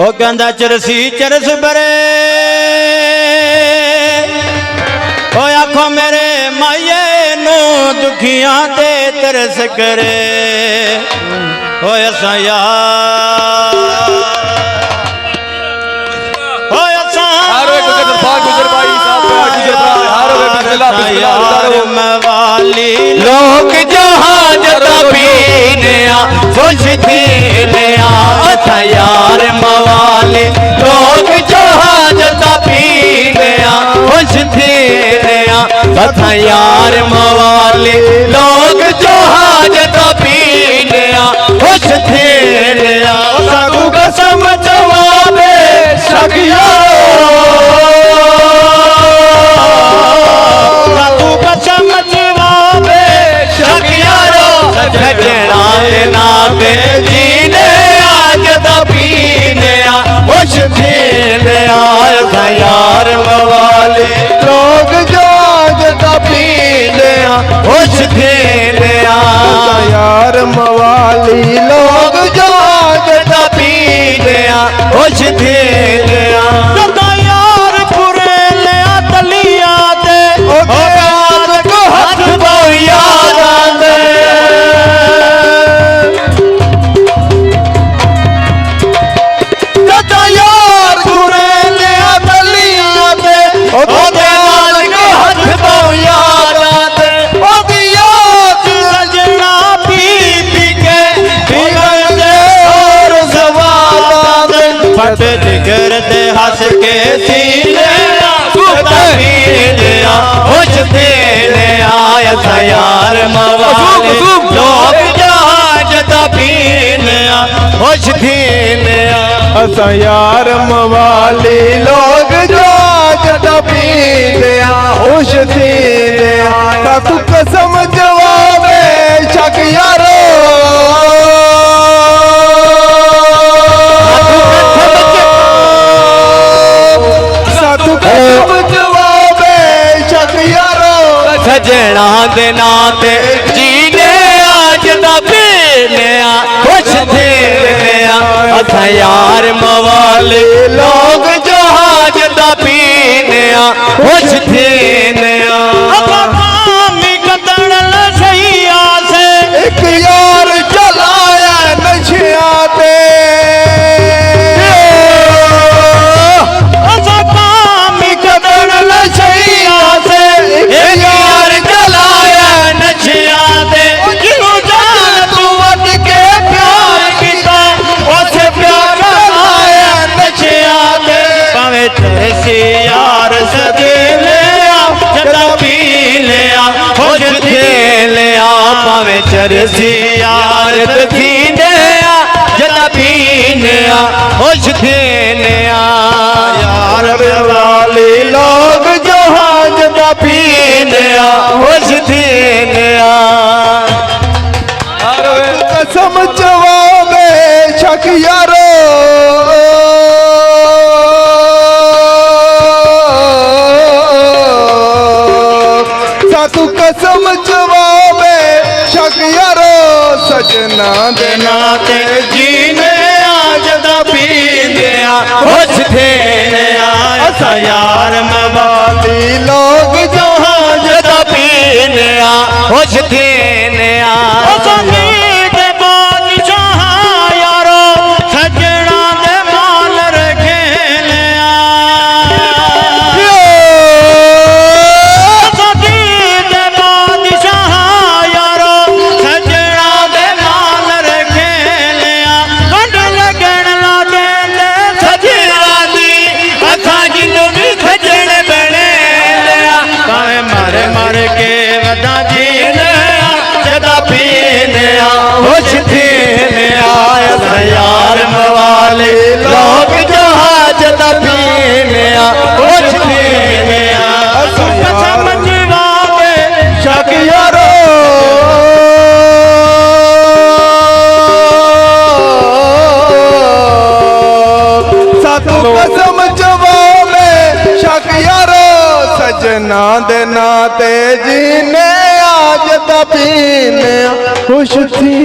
ਉਹ ਕਹਿੰਦਾ ਚਰਸੀ ਚਰਸ ਬਰੇ ਓ ਆਖੋ ਮੇਰੇ ਮਾਏ ਨੂੰ ਦੁਖੀਆਂ ਤੇ ਤਰਸ ਕਰੇ ਓਏ ਅਸਾਂ ਯਾਰ ਓਏ ਅਸਾਂ मवाली लोग जहाज पीने खुश थी यार मवाली लोग जहाज पीने खुश थी यार मवाली लोग जहाज पीने खुश थी साधु कसम जवाबे सगिया जीने आज दबीने खुश थीने यार मवाली लोग जो आज दबीने खुश थीने यार मवाली लोग जो आज दबीने खुश थीने यार पुरे ले तलिया दे यार को हाथ बोया जिगर दे हंस के सीने खुश देने आया यार मवाली लोग जहाज पीने खुश देने यार मवाली लोग जहाज पीने खुश देने तू कसम जवाब शक यारो सजना दे नाते जीने आज पीने खुश थे यार मवाली लोग जहाज पीने खुश थे एक यार चलाया नशिया पे यार सदे जदा पी लिया खुश थे लिया पावे चरसी यार थी जदा पी लिया खुश थे लिया यार मवाली लोग जहाज पी लिया खुश थे लिया कसम जवाब शक यारो तू कसम जवाब शक यारो सजना दे नाते जीने आज पीने खुश थे यार मवाली लोग जहाज पीने खुश थे यार मवाली लोग जहाज पीने खुश थीने शक यारो सातू कसम जवाब शक यारो सजना दे नाते जीने आज पीने खुश थी।